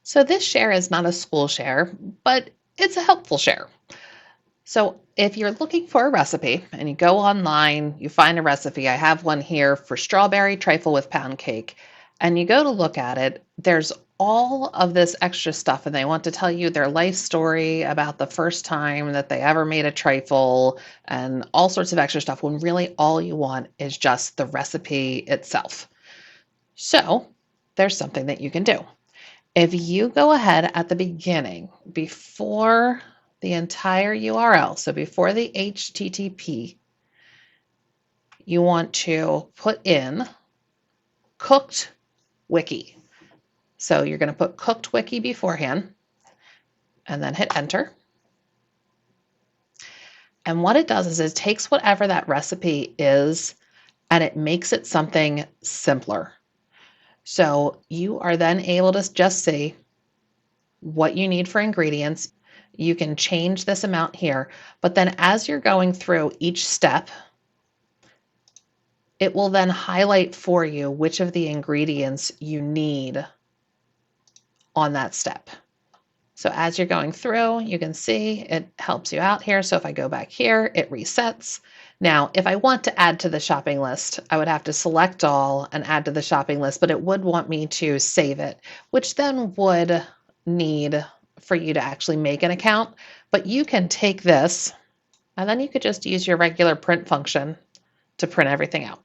So this share is not a school share, but it's a helpful share. So if you're looking for a recipe and you go online, you find a recipe. I have one here for strawberry trifle with pound cake, and you go to look at it, there's all of this extra stuff, and they want to tell you their life story about the first time that they ever made a trifle and all sorts of extra stuff when really all you want is just the recipe itself. So there's something that you can do. If you go ahead at the beginning, before the entire URL, so before the HTTP, you want to put in cooked.wiki. So you're going to put cooked.wiki beforehand and then hit enter. And what it does is it takes whatever that recipe is and it makes it something simpler. So you are then able to just see what you need for ingredients. You can change this amount here, but then as you're going through each step, it will then highlight for you which of the ingredients you need on that step. So as you're going through, you can see it helps you out here. So if I go back here, it resets. Now, if I want to add to the shopping list, I would have to select all and add to the shopping list, but it would want me to save it, which then would need for you to actually make an account. But you can take this and then you could just use your regular print function to print everything out.